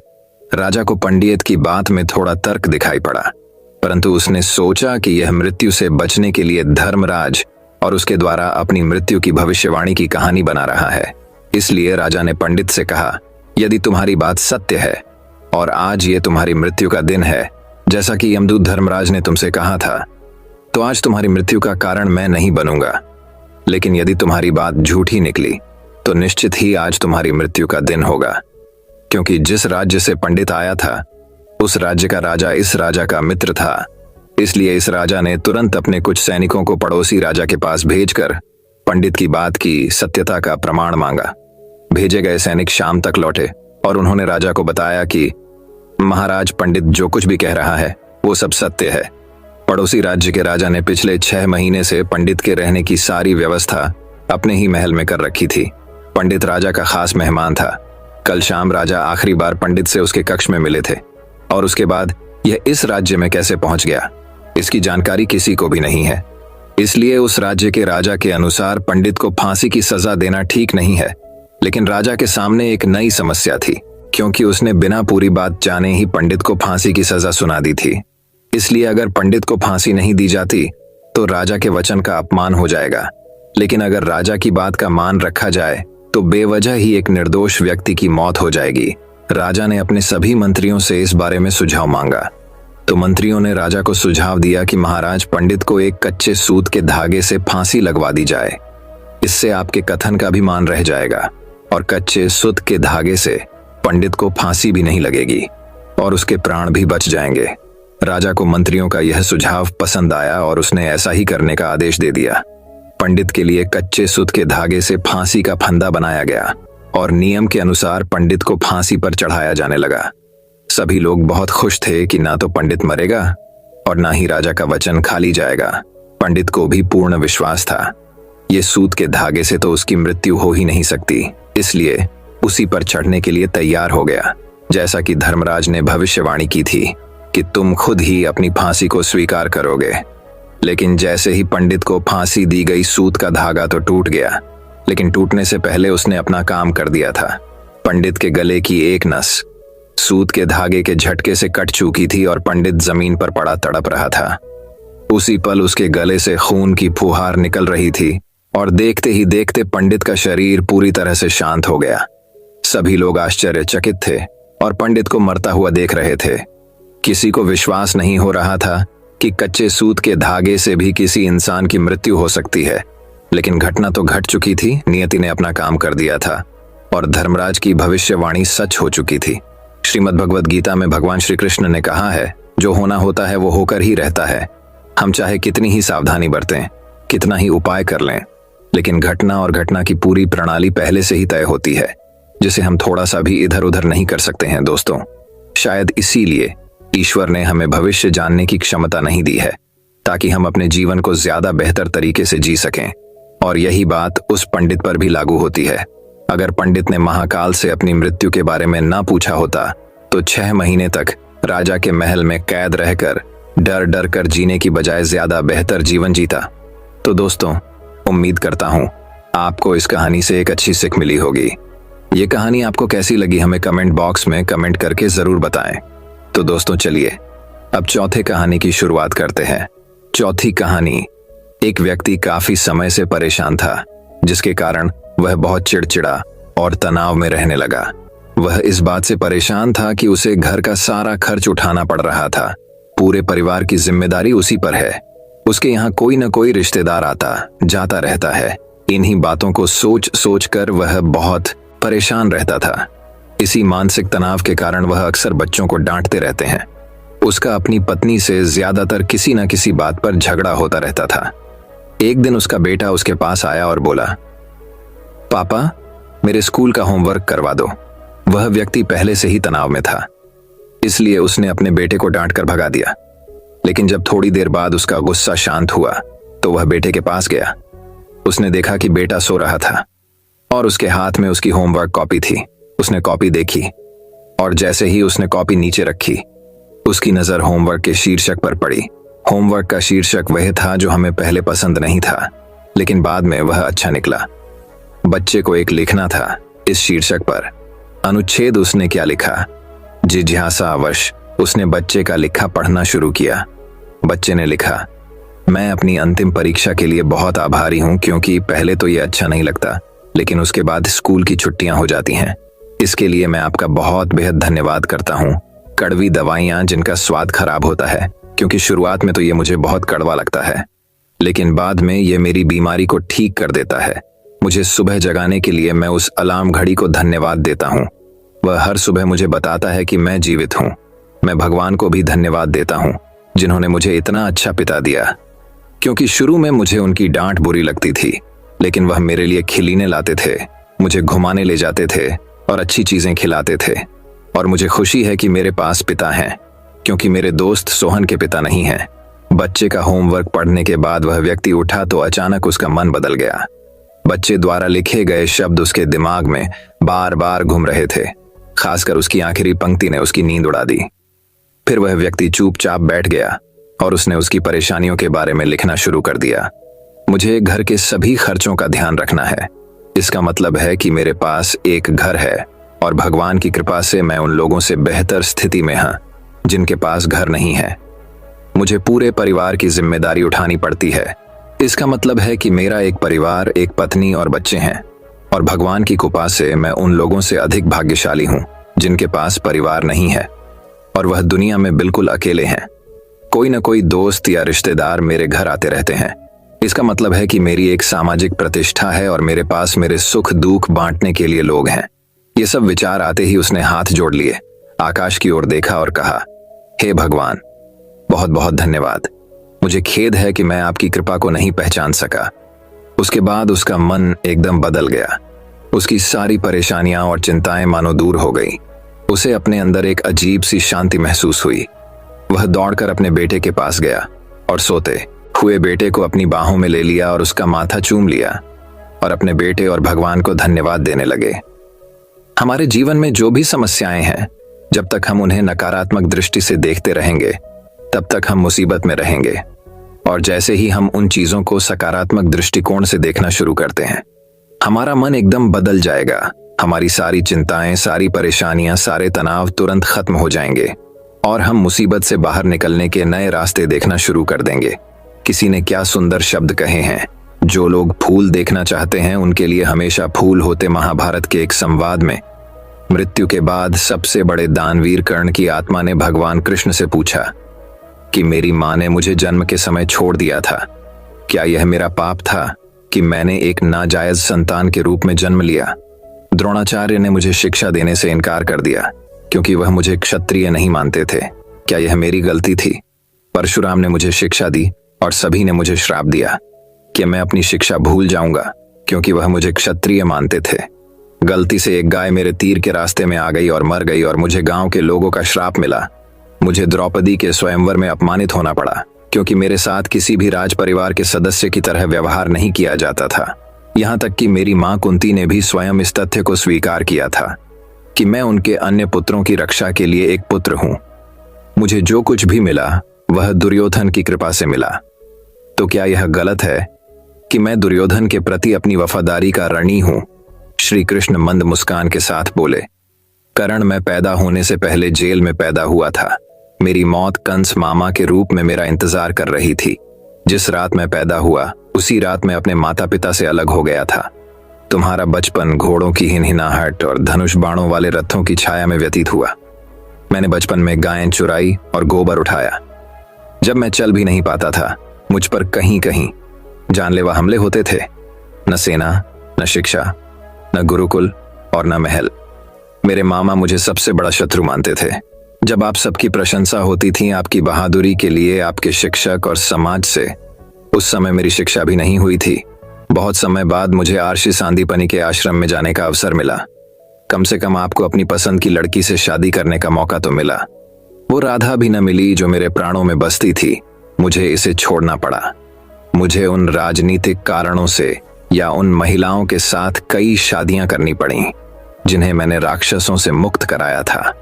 राजा को पंडित की बात में थोड़ा तर्क दिखाई पड़ा, परंतु उसने सोचा कि यह मृत्यु से बचने के लिए धर्मराज और उसके द्वारा अपनी मृत्यु की भविष्यवाणी की कहानी बना रहा है। इसलिए राजा ने पंडित से कहा, यदि तुम्हारी बात सत्य है और आज ये तुम्हारी मृत्यु का दिन है, जैसा कि यमदूत धर्मराज ने तुमसे कहा था, तो आज तुम्हारी मृत्यु का कारण मैं नहीं बनूंगा। लेकिन यदि तुम्हारी बात झूठी निकली तो निश्चित ही आज तुम्हारी मृत्यु का दिन होगा। क्योंकि जिस राज्य से पंडित आया था, उस राज्य का राजा इस राजा का मित्र था। इसलिए इस राजा ने तुरंत अपने कुछ सैनिकों को पड़ोसी राजा के पास भेजकर पंडित की बात की सत्यता का प्रमाण मांगा। भेजे गए सैनिक शाम तक लौटे और उन्होंने राजा को बताया कि महाराज, पंडित जो कुछ भी कह रहा है वो सब सत्य है। पड़ोसी राज्य के राजा ने पिछले 6 महीने से पंडित के रहने की सारी व्यवस्था अपने ही महल में कर रखी थी। पंडित राजा का खास मेहमान था। कल शाम राजा आखिरी बार पंडित से उसके कक्ष में मिले थे, और उसके बाद यह इस राज्य में कैसे पहुंच गया, इसकी जानकारी किसी को भी नहीं है। इसलिए उस राज्य के राजा के अनुसार पंडित को फांसी की सजा देना ठीक नहीं है। लेकिन राजा के सामने एक नई समस्या थी, क्योंकि उसने बिना पूरी बात जाने ही पंडित को फांसी की सजा सुना दी थी। इसलिए अगर पंडित को फांसी नहीं दी जाती तो राजा के वचन का अपमान हो जाएगा। लेकिन अगर राजा की बात का मान रखा जाए तो बेवजह ही एक निर्दोष व्यक्ति की मौत हो जाएगी। राजा ने अपने सभी मंत्रियों से इस बारे में सुझाव मांगा। तो मंत्रियों ने राजा को सुझाव दिया कि महाराज, पंडित को एक कच्चे सूत के धागे से फांसी लगवा दी जाए। इससे आपके कथन का भी मान रह जाएगा, और कच्चे सूत के धागे से पंडित को फांसी भी नहीं लगेगी और उसके प्राण भी बच जाएंगे। राजा को मंत्रियों का यह सुझाव पसंद आया और उसने ऐसा ही करने का आदेश दे दिया। पंडित के लिए कच्चे सूत के धागे से फांसी का फंदा बनाया गया और नियम के अनुसार पंडित को फांसी पर चढ़ाया जाने लगा। सभी लोग बहुत खुश थे कि ना तो पंडित मरेगा और ना ही राजा का वचन खाली जाएगा। पंडित को भी पूर्ण विश्वास था, ये सूत के धागे से तो उसकी मृत्यु हो ही नहीं सकती। इसलिए उसी पर चढ़ने के लिए तैयार हो गया, जैसा कि धर्मराज ने भविष्यवाणी की थी कि तुम खुद ही अपनी फांसी को स्वीकार करोगे। लेकिन जैसे ही पंडित को फांसी दी गई, सूत का धागा तो टूट गया, लेकिन टूटने से पहले उसने अपना काम कर दिया था। पंडित के गले की एक नस सूत के धागे के झटके से कट चुकी थी और पंडित जमीन पर पड़ा तड़प रहा था। उसी पल उसके गले से खून की फुहार निकल रही थी और देखते ही देखते पंडित का शरीर पूरी तरह से शांत हो गया। सभी लोग आश्चर्यचकित थे और पंडित को मरता हुआ देख रहे थे। किसी को विश्वास नहीं हो रहा था कि कच्चे सूत के धागे से भी किसी इंसान की मृत्यु हो सकती है, लेकिन घटना तो घट चुकी थी। नियति ने अपना काम कर दिया था और धर्मराज की भविष्यवाणी सच हो चुकी थी। श्रीमद् भगवद गीता में भगवान श्री कृष्ण ने कहा है, जो होना होता है वो होकर ही रहता है। हम चाहे कितनी ही सावधानी बरतें, कितना ही उपाय कर लें, लेकिन घटना और घटना की पूरी प्रणाली पहले से ही तय होती है, जिसे हम थोड़ा सा भी इधर उधर नहीं कर सकते हैं। दोस्तों, शायद इसीलिए ईश्वर ने हमें भविष्य जानने की क्षमता नहीं दी है, ताकि हम अपने जीवन को ज्यादा बेहतर तरीके से जी सकें। और यही बात उस पंडित पर भी लागू होती है। अगर पंडित ने महाकाल से अपनी मृत्यु के बारे में ना पूछा होता तो 6 महीने तक राजा के महल में कैद रहकर डर डर कर जीने की बजाय ज्यादा बेहतर जीवन जीता। तो दोस्तों, उम्मीद करता हूं आपको इस कहानी से एक अच्छी सीख मिली होगी। ये कहानी आपको कैसी लगी हमें कमेंट बॉक्स में कमेंट करके जरूर बताएं। तो दोस्तों, चलिए अब चौथे कहानी की शुरुआत करते हैं। चौथी कहानी, एक व्यक्ति काफी समय से परेशान था, जिसके कारण वह बहुत चिड़चिड़ा और तनाव में रहने लगा। वह इस बात से परेशान था कि उसे घर का सारा खर्च उठाना पड़ रहा था। पूरे परिवार की जिम्मेदारी उसी पर है। उसके यहाँ कोई न कोई रिश्तेदार आता जाता रहता है। इन्हीं बातों को सोच सोच कर वह बहुत परेशान रहता था। इसी मानसिक तनाव के कारण वह अक्सर बच्चों को डांटते रहते हैं। उसका अपनी पत्नी से ज्यादातर किसी न किसी बात पर झगड़ा होता रहता था। एक दिन उसका बेटा उसके पास आया और बोला, पापा, मेरे स्कूल का होमवर्क करवा दो। वह व्यक्ति पहले से ही तनाव में था, इसलिए उसने अपने बेटे को डांट कर भगा दिया। लेकिन जब थोड़ी देर बाद उसका गुस्सा शांत हुआ तो वह बेटे के पास गया। उसने देखा कि बेटा सो रहा था और उसके हाथ में उसकी होमवर्क कॉपी थी। उसने कॉपी देखी और जैसे ही उसने कॉपी नीचे रखी, उसकी नजर होमवर्क के शीर्षक पर पड़ी। होमवर्क का शीर्षक वह था जो हमें पहले पसंद नहीं था, लेकिन बाद में वह अच्छा निकला। बच्चे को एक लिखना था इस शीर्षक पर। अनुच्छेद उसने क्या लिखा? जिज्ञासावश उसने बच्चे का लिखा पढ़ना शुरू किया। बच्चे ने लिखा, मैं अपनी अंतिम परीक्षा के लिए बहुत आभारी हूं, क्योंकि पहले तो ये अच्छा नहीं लगता, लेकिन उसके बाद स्कूल की छुट्टियां हो जाती हैं। इसके लिए मैं आपका बहुत बेहद धन्यवाद करता हूं। कड़वी दवाइयां जिनका स्वाद खराब होता है, क्योंकि शुरुआत में तो ये मुझे बहुत कड़वा लगता है, लेकिन बाद में ये मेरी बीमारी को ठीक कर देता है। मुझे सुबह जगाने के लिए मैं उस अलार्म घड़ी को धन्यवाद देता हूँ। वह हर सुबह मुझे बताता है कि मैं जीवित हूँ। मैं भगवान को भी धन्यवाद देता हूँ, जिन्होंने मुझे इतना अच्छा पिता दिया, क्योंकि शुरू में मुझे उनकी डांट बुरी लगती थी, लेकिन वह मेरे लिए खिलौने लाते थे, मुझे घुमाने ले जाते थे और अच्छी चीजें खिलाते थे। और मुझे खुशी है कि मेरे पास पिता हैं, क्योंकि मेरे दोस्त सोहन के पिता नहीं हैं। बच्चे का होमवर्क पढ़ने के बाद वह व्यक्ति उठा तो अचानक उसका मन बदल गया। बच्चे द्वारा लिखे गए शब्द उसके दिमाग में बार बार घूम रहे थे। खासकर उसकी आखिरी पंक्ति ने उसकी नींद उड़ा दी। फिर वह व्यक्ति चुपचाप बैठ गया और उसने उसकी परेशानियों के बारे में लिखना शुरू कर दिया। मुझे घर के सभी खर्चों का ध्यान रखना है। इसका मतलब है कि मेरे पास एक घर है और भगवान की कृपा से मैं उन लोगों से बेहतर स्थिति में हूं जिनके पास घर नहीं है। मुझे पूरे परिवार की जिम्मेदारी उठानी पड़ती है। इसका मतलब है कि मेरा एक परिवार, एक पत्नी और बच्चे हैं, और भगवान की कृपा से मैं उन लोगों से अधिक भाग्यशाली हूं जिनके पास परिवार नहीं है और वह दुनिया में बिल्कुल अकेले हैं। कोई न कोई दोस्त या रिश्तेदार मेरे घर आते रहते हैं। इसका मतलब है कि मेरी एक सामाजिक प्रतिष्ठा है और मेरे पास मेरे सुख दुख बांटने के लिए लोग हैं। ये सब विचार आते ही उसने हाथ जोड़ लिए, आकाश की ओर देखा और कहा, हे भगवान, बहुत बहुत धन्यवाद। मुझे खेद है कि मैं आपकी कृपा को नहीं पहचान सका। उसके बाद उसका मन एकदम बदल गया। उसकी सारी परेशानियां और चिंताएं मानो दूर हो गई। उसे अपने अंदर एक अजीब सी शांति महसूस हुई। वह दौड़कर अपने बेटे के पास गया और सोते हुए बेटे को अपनी बाहों में ले लिया और उसका माथा चूम लिया और अपने बेटे और भगवान को धन्यवाद देने लगे। हमारे जीवन में जो भी समस्याएं हैं, जब तक हम उन्हें नकारात्मक दृष्टि से देखते रहेंगे, तब तक हम मुसीबत में रहेंगे। और जैसे ही हम उन चीजों को सकारात्मक दृष्टिकोण से देखना शुरू करते हैं, हमारा मन एकदम बदल जाएगा। हमारी सारी चिंताएं, सारी परेशानियां, सारे तनाव तुरंत खत्म हो जाएंगे और हम मुसीबत से बाहर निकलने के नए रास्ते देखना शुरू कर देंगे। किसी ने क्या सुंदर शब्द कहे हैं, जो लोग फूल देखना चाहते हैं उनके लिए हमेशा फूल होते। महाभारत के एक संवाद में मृत्यु के बाद सबसे बड़े दानवीर कर्ण की आत्मा ने भगवान कृष्ण से पूछा कि मेरी मां ने मुझे जन्म के समय छोड़ दिया था, क्या यह मेरा पाप था कि मैंने एक नाजायज संतान के रूप में जन्म लिया? द्रोणाचार्य ने मुझे शिक्षा देने से इनकार कर दिया क्योंकि वह मुझे क्षत्रिय नहीं मानते थे, क्या यह मेरी गलती थी? परशुराम ने मुझे शिक्षा दी और सभी ने मुझे श्राप दिया कि मैं अपनी शिक्षा भूल जाऊंगा क्योंकि वह मुझे क्षत्रिय मानते थे। गलती से एक गाय मेरे तीर के रास्ते में आ गई और मर गई और मुझे गांव के लोगों का श्राप मिला। मुझे द्रौपदी के स्वयंवर में अपमानित होना पड़ा क्योंकि मेरे साथ किसी भी राज परिवार के सदस्य की तरह व्यवहार नहीं किया जाता था। यहाँ तक कि मेरी मां कुंती ने भी स्वयं इस तथ्य को स्वीकार किया था कि मैं उनके अन्य पुत्रों की रक्षा के लिए एक पुत्र हूं। मुझे जो कुछ भी मिला वह दुर्योधन की कृपा से मिला। तो क्या यह गलत है कि मैं दुर्योधन के प्रति अपनी वफादारी का ऋणी हूं? श्री कृष्ण मंद मुस्कान के साथ बोले, कर्ण, मैं पैदा होने से पहले जेल में पैदा हुआ था। मेरी मौत कंस मामा के रूप में मेरा इंतजार कर रही थी। जिस रात मैं पैदा हुआ उसी रात मैं अपने माता पिता से अलग हो गया था। तुम्हारा बचपन घोड़ों की हिनहिनाहट और धनुष बाणों वाले रथों की छाया में व्यतीत हुआ। मैंने बचपन में गायें चुराई और गोबर उठाया। जब मैं चल भी नहीं पाता था मुझ पर कहीं कहीं जानलेवा हमले होते थे। न सेना, न शिक्षा, न गुरुकुल और न महल। मेरे मामा मुझे सबसे बड़ा शत्रु मानते थे। जब आप सबकी प्रशंसा होती थी आपकी बहादुरी के लिए आपके शिक्षक और समाज से, उस समय मेरी शिक्षा भी नहीं हुई थी। बहुत समय बाद मुझे आर्षि सांदीपनि के आश्रम में जाने का अवसर मिला। कम से कम आपको अपनी पसंद की लड़की से शादी करने का मौका तो मिला। वो राधा भी न मिली जो मेरे प्राणों में बसती थी। मुझे इसे छोड़ना पड़ा। मुझे उन राजनीतिक कारणों से या उन महिलाओं के साथ कई शादियां करनी पड़ी जिन्हें मैंने राक्षसों से मुक्त कराया था।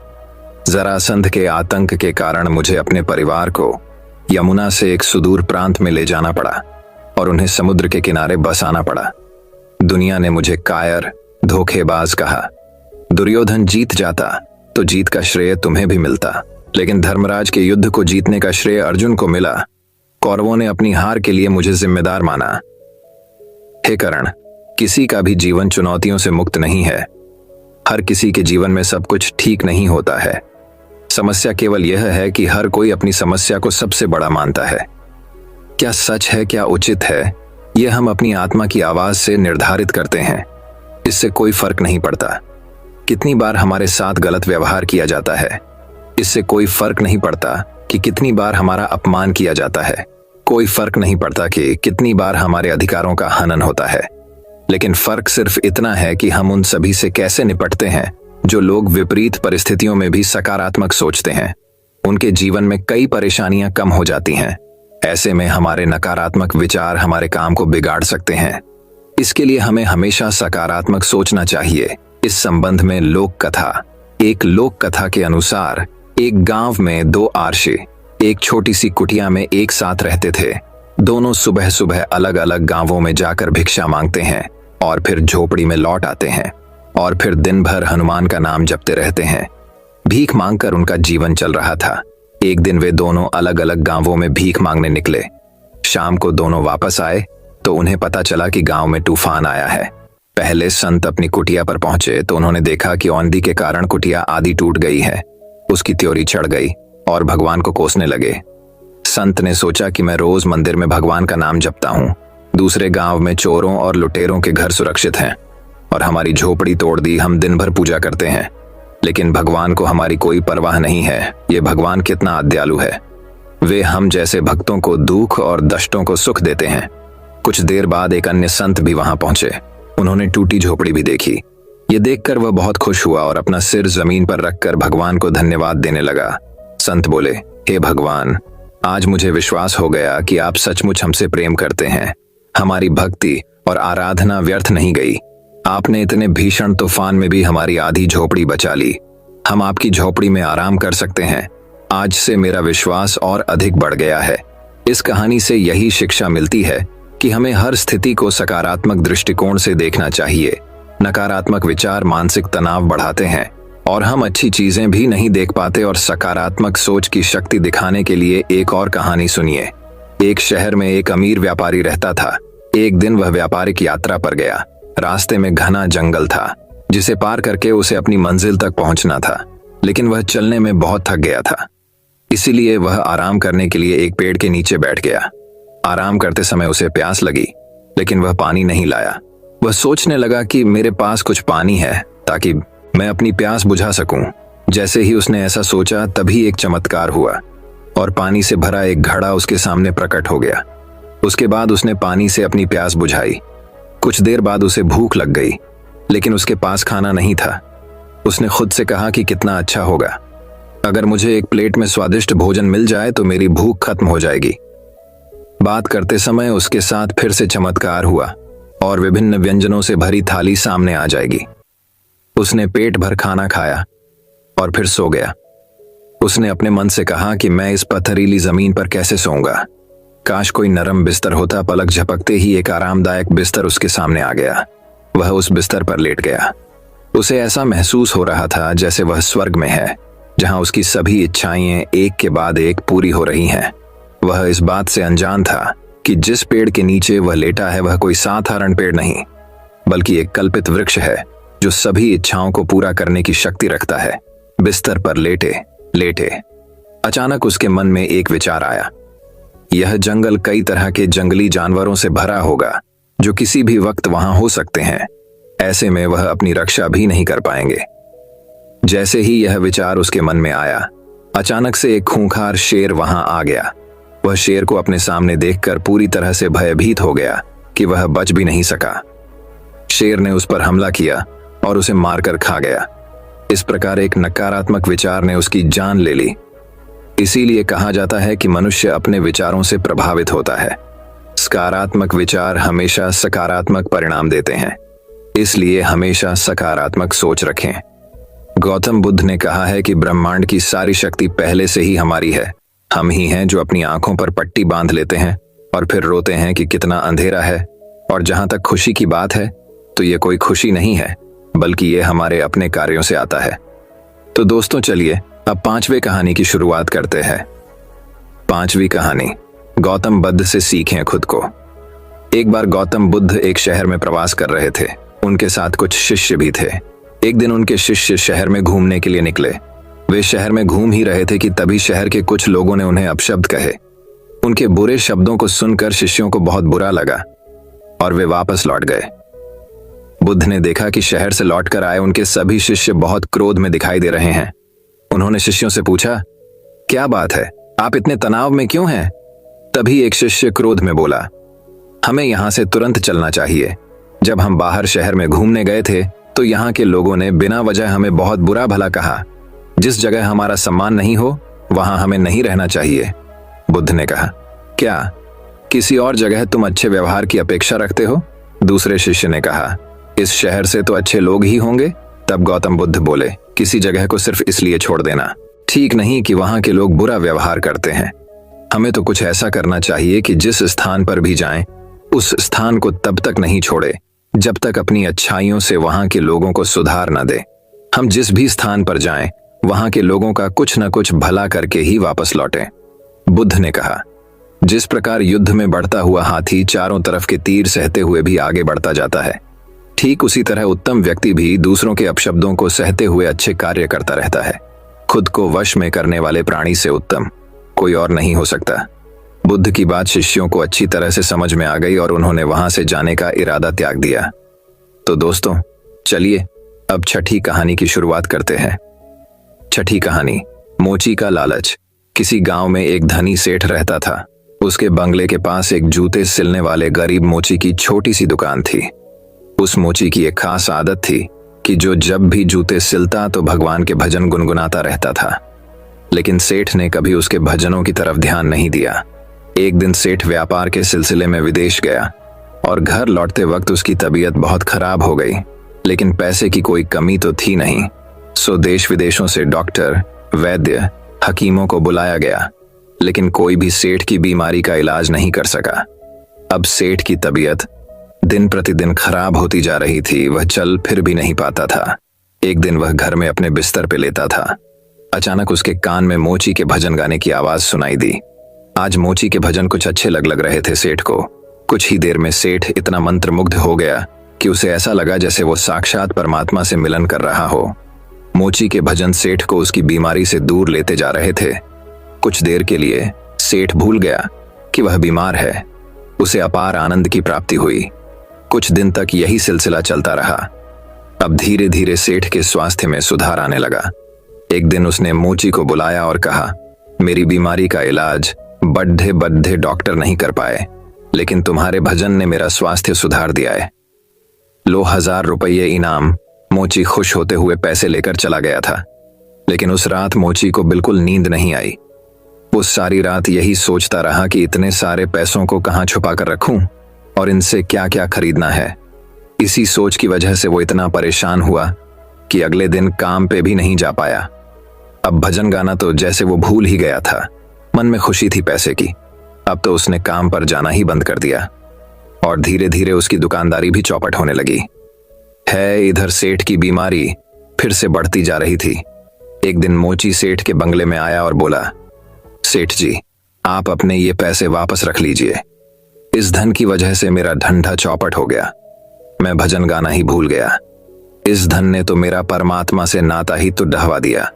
जरासंध के आतंक के कारण मुझे अपने परिवार को यमुना से एक सुदूर प्रांत में ले जाना पड़ा और उन्हें समुद्र के किनारे बसाना पड़ा। दुनिया ने मुझे कायर, धोखेबाज कहा। दुर्योधन जीत जाता तो जीत का श्रेय तुम्हें भी मिलता, लेकिन धर्मराज के युद्ध को जीतने का श्रेय अर्जुन को मिला। कौरवों ने अपनी हार के लिए मुझे जिम्मेदार माना। हे कर्ण, किसी का भी जीवन चुनौतियों से मुक्त नहीं है। हर किसी के जीवन में सब कुछ ठीक नहीं होता है। समस्या केवल यह है कि हर कोई अपनी समस्या को सबसे बड़ा मानता है। क्या सच है, क्या उचित है, यह हम अपनी आत्मा की आवाज से निर्धारित करते हैं। इससे कोई फर्क नहीं पड़ता कितनी बार हमारे साथ गलत व्यवहार किया जाता है। इससे कोई फर्क नहीं पड़ता कि कितनी बार हमारा अपमान किया जाता है। कोई फर्क नहीं पड़ता कि कितनी बार हमारे अधिकारों का हनन होता है। लेकिन फर्क सिर्फ इतना है कि हम उन सभी से कैसे निपटते हैं। जो लोग विपरीत परिस्थितियों में भी सकारात्मक सोचते हैं उनके जीवन में कई परेशानियां कम हो जाती हैं। ऐसे में हमारे नकारात्मक विचार हमारे काम को बिगाड़ सकते हैं। इसके लिए हमें हमेशा सकारात्मक सोचना चाहिए। इस संबंध में लोक कथा। एक लोक कथा के अनुसार एक गांव में दो आर्षि एक छोटी सी कुटिया में एक साथ रहते थे। दोनों सुबह सुबह अलग अलग गांवों में जाकर भिक्षा मांगते हैं और फिर झोपड़ी में लौट आते हैं और फिर दिन भर हनुमान का नाम जपते रहते हैं। भीख मांगकर उनका जीवन चल रहा था। एक दिन वे दोनों अलग अलग गांवों में भीख मांगने निकले। शाम को दोनों वापस आए तो उन्हें पता चला कि गांव में तूफान आया है। पहले संत अपनी कुटिया पर पहुंचे तो उन्होंने देखा कि औंधी के कारण कुटिया आधी टूट गई है। उसकी त्योरी चढ़ गई और भगवान को कोसने लगे। संत ने सोचा कि मैं रोज मंदिर में भगवान का नाम जपता हूँ। दूसरे गांव में चोरों और लुटेरों के घर सुरक्षित हैं और हमारी झोपड़ी तोड़ दी। हम दिन भर पूजा करते हैं लेकिन भगवान को हमारी कोई परवाह नहीं है। ये भगवान कितना दयालु है। वे हम जैसे भक्तों को दुख और दष्टों को सुख देते हैं। कुछ देर बाद एक अन्य संत भी वहां पहुंचे। उन्होंने टूटी झोपड़ी भी देखी। ये देखकर वह बहुत खुश हुआ और अपना सिर जमीन पर रखकर भगवान को धन्यवाद देने लगा। संत बोले, हे भगवान, आज मुझे विश्वास हो गया कि आप सचमुच हमसे प्रेम करते हैं। हमारी भक्ति और आराधना व्यर्थ नहीं गई। आपने इतने भीषण तूफान में भी हमारी आधी झोपड़ी बचा ली। हम आपकी झोपड़ी में आराम कर सकते हैं। आज से मेरा विश्वास और अधिक बढ़ गया है। इस कहानी से यही शिक्षा मिलती है कि हमें हर स्थिति को सकारात्मक दृष्टिकोण से देखना चाहिए। नकारात्मक विचार मानसिक तनाव बढ़ाते हैं और हम अच्छी चीजें भी नहीं देख पाते। और सकारात्मक सोच की शक्ति दिखाने के लिए एक और कहानी सुनिए। एक शहर में एक अमीर व्यापारी रहता था। एक दिन वह व्यापारिक यात्रा पर गया। रास्ते में घना जंगल था जिसे पार करके उसे अपनी मंजिल तक पहुंचना था, लेकिन वह चलने में बहुत थक गया था। इसीलिए वह आराम करने के लिए एक पेड़ के नीचे बैठ गया। आराम करते समय उसे प्यास लगी, लेकिन वह पानी नहीं लाया। वह सोचने लगा कि मेरे पास कुछ पानी है ताकि मैं अपनी प्यास बुझा सकूं। जैसे ही उसने ऐसा सोचा तभी एक चमत्कार हुआ और पानी से भरा एक घड़ा उसके सामने प्रकट हो गया। उसके बाद उसने पानी से अपनी प्यास बुझाई। कुछ देर बाद उसे भूख लग गई, लेकिन उसके पास खाना नहीं था। उसने खुद से कहा कि कितना अच्छा होगा अगर मुझे एक प्लेट में स्वादिष्ट भोजन मिल जाए तो मेरी भूख खत्म हो जाएगी। बात करते समय उसके साथ फिर से चमत्कार हुआ और विभिन्न व्यंजनों से भरी थाली सामने आ जाएगी। उसने पेट भर खाना खाया और फिर सो गया। उसने अपने मन से कहा कि मैं इस पथरीली जमीन पर कैसे सोऊंगा। काश कोई नरम बिस्तर होता। पलक झपकते ही एक आरामदायक बिस्तर उसके सामने आ गया। वह उस बिस्तर पर लेट गया। उसे ऐसा महसूस हो रहा था जैसे वह स्वर्ग में है, जहां उसकी सभी इच्छाएं एक के बाद एक पूरी हो रही हैं। वह इस बात से अनजान था कि जिस पेड़ के नीचे वह लेटा है वह कोई साधारण पेड़ नहीं, बल्कि एक कल्पित वृक्ष है जो सभी इच्छाओं को पूरा करने की शक्ति रखता है। बिस्तर पर लेटे लेटे अचानक उसके मन में एक विचार आया। यह जंगल कई तरह के जंगली जानवरों से भरा होगा जो किसी भी वक्त वहां हो सकते हैं। ऐसे में वह अपनी रक्षा भी नहीं कर पाएंगे। जैसे ही यह विचार उसके मन में आया, अचानक से एक खूंखार शेर वहां आ गया। वह शेर को अपने सामने देखकर पूरी तरह से भयभीत हो गया कि वह बच भी नहीं सका। शेर ने उस पर हमला किया और उसे मारकर खा गया। इस प्रकार एक नकारात्मक विचार ने उसकी जान ले ली। इसीलिए कहा जाता है कि मनुष्य अपने विचारों से प्रभावित होता है। सकारात्मक विचार हमेशा सकारात्मक परिणाम देते हैं, इसलिए हमेशा सकारात्मक सोच रखें। गौतम बुद्ध ने कहा है कि ब्रह्मांड की सारी शक्ति पहले से ही हमारी है। हम ही हैं जो अपनी आंखों पर पट्टी बांध लेते हैं और फिर रोते हैं कि कितना अंधेरा है। और जहां तक खुशी की बात है तो ये कोई खुशी नहीं है, बल्कि ये हमारे अपने कार्यों से आता है। तो दोस्तों चलिए अब 5वीं कहानी की शुरुआत करते हैं। 5वीं कहानी, गौतम बुद्ध से सीखें खुद को। एक बार गौतम बुद्ध एक शहर में प्रवास कर रहे थे। उनके साथ कुछ शिष्य भी थे। एक दिन उनके शिष्य शहर में घूमने के लिए निकले। वे शहर में घूम ही रहे थे कि तभी शहर के कुछ लोगों ने उन्हें अपशब्द कहे। उनके बुरे शब्दों को सुनकर शिष्यों को बहुत बुरा लगा और वे वापस लौट गए। बुद्ध ने देखा कि शहर से लौटकर आए उनके सभी शिष्य बहुत क्रोध में दिखाई दे रहे हैं। उन्होंने शिष्यों से पूछा, क्या बात है, आप इतने तनाव में क्यों हैं? तभी एक शिष्य क्रोध में बोला, हमें यहां से तुरंत चलना चाहिए। जब हम बाहर शहर में घूमने गए थे तो यहाँ के लोगों ने बिना वजह हमें बहुत बुरा भला कहा। जिस जगह हमारा सम्मान नहीं हो वहां हमें नहीं रहना चाहिए। बुद्ध ने कहा, क्या किसी और जगह तुम अच्छे व्यवहार की अपेक्षा रखते हो? दूसरे शिष्य ने कहा, इस शहर से तो अच्छे लोग ही होंगे। तब गौतम बुद्ध बोले, किसी जगह को सिर्फ इसलिए छोड़ देना ठीक नहीं कि वहां के लोग बुरा व्यवहार करते हैं। हमें तो कुछ ऐसा करना चाहिए कि जिस स्थान पर भी जाएं, उस स्थान को तब तक नहीं छोड़े जब तक अपनी अच्छाइयों से वहां के लोगों को सुधार न दे। हम जिस भी स्थान पर जाएं, वहां के लोगों का कुछ न कुछ भला करके ही वापस लौटें। बुद्ध ने कहा, जिस प्रकार युद्ध में बढ़ता हुआ हाथी चारों तरफ के तीर सहते हुए भी आगे बढ़ता जाता है, ठीक उसी तरह उत्तम व्यक्ति भी दूसरों के अपशब्दों को सहते हुए अच्छे कार्य करता रहता है। खुद को वश में करने वाले प्राणी से उत्तम कोई और नहीं हो सकता। बुद्ध की बात शिष्यों को अच्छी तरह से समझ में आ गई और उन्होंने वहां से जाने का इरादा त्याग दिया। तो दोस्तों चलिए अब छठी कहानी की शुरुआत करते हैं। छठी कहानी, मोची का लालच। किसी गांव में एक धनी सेठ रहता था। उसके बंगले के पास एक जूते सिलने वाले गरीब मोची की छोटी सी दुकान थी। उस मोची की एक खास आदत थी कि जो जब भी जूते सिलता तो भगवान के भजन गुनगुनाता रहता था। लेकिन सेठ ने कभी उसके भजनों की तरफ ध्यान नहीं दिया। एक दिन सेठ व्यापार के सिलसिले में विदेश गया और घर लौटते वक्त उसकी तबीयत बहुत खराब हो गई। लेकिन पैसे की कोई कमी तो थी नहीं, सो देश विदेशों से डॉक्टर, वैद्य, हकीमों को बुलाया गया, लेकिन कोई भी सेठ की बीमारी का इलाज नहीं कर सका। अब सेठ की तबीयत दिन प्रतिदिन खराब होती जा रही थी। वह चल फिर भी नहीं पाता था। एक दिन वह घर में अपने बिस्तर पे लेटा था। अचानक उसके कान में मोची के भजन गाने की आवाज सुनाई दी। आज मोची के भजन कुछ अच्छे लग रहे थे सेठ को। कुछ ही देर में सेठ इतना मंत्रमुग्ध हो गया कि उसे ऐसा लगा जैसे वो साक्षात परमात्मा से मिलन कर रहा हो। मोची के भजन सेठ को उसकी बीमारी से दूर लेते जा रहे थे। कुछ देर के लिए सेठ भूल गया कि वह बीमार है। उसे अपार आनंद की प्राप्ति हुई। कुछ दिन तक यही सिलसिला चलता रहा। अब धीरे धीरे सेठ के स्वास्थ्य में सुधार आने लगा। एक दिन उसने मोची को बुलाया और कहा, मेरी बीमारी का इलाज बड्ढे बड्ढे डॉक्टर नहीं कर पाए, लेकिन तुम्हारे भजन ने मेरा स्वास्थ्य सुधार दिया है। लो 1000 रुपये इनाम। मोची खुश होते हुए पैसे लेकर चला गया था। लेकिन उस रात मोची को बिल्कुल नींद नहीं आई। वो सारी रात यही सोचता रहा कि इतने सारे पैसों को कहां छुपा कर रखूं और इनसे क्या क्या खरीदना है। इसी सोच की वजह से वो इतना परेशान हुआ कि अगले दिन काम पे भी नहीं जा पाया। अब भजन गाना तो जैसे वो भूल ही गया था। मन में खुशी थी पैसे की। अब तो उसने काम पर जाना ही बंद कर दिया और धीरे धीरे उसकी दुकानदारी भी चौपट होने लगी। इधर सेठ की बीमारी फिर से बढ़ती जा रही थी। एक दिन मोची सेठ के बंगले में आया और बोला, सेठ जी, आप अपने ये पैसे वापस रख लीजिए। इस धन की वजह से मेरा धंधा चौपट हो गया। मैं भजन गाना ही भूल गया। इस धन ने तो मेरा परमात्मा से नाता ही तो डहवा दिया।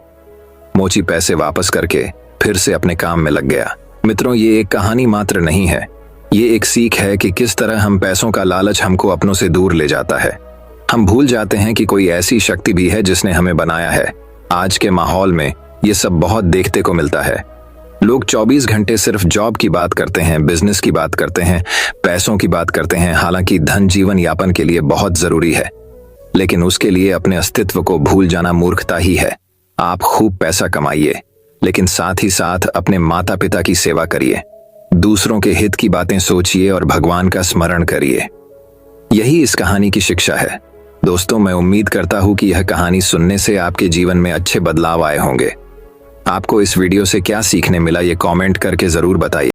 मोची पैसे वापस करके फिर से अपने काम में लग गया। मित्रों, ये एक कहानी मात्र नहीं है। ये एक सीख है कि किस तरह हम पैसों का लालच हमको अपनों से दूर ले जाता है। हम भूल जाते हैं कि कोई ऐसी शक्ति भी है जिसने हमें बनाया है। आज के माहौल में ये सब बहुत देखने को मिलता है। लोग 24 घंटे सिर्फ जॉब की बात करते हैं, बिजनेस की बात करते हैं, पैसों की बात करते हैं। हालांकि धन जीवन यापन के लिए बहुत जरूरी है, लेकिन उसके लिए अपने अस्तित्व को भूल जाना मूर्खता ही है। आप खूब पैसा कमाइए, लेकिन साथ ही साथ अपने माता पिता की सेवा करिए, दूसरों के हित की बातें सोचिए और भगवान का स्मरण करिए। यही इस कहानी की शिक्षा है। दोस्तों, मैं उम्मीद करता हूं कि यह कहानी सुनने से आपके जीवन में अच्छे बदलाव आए होंगे। आपको इस वीडियो से क्या सीखने मिला, ये कमेंट करके जरूर बताइए।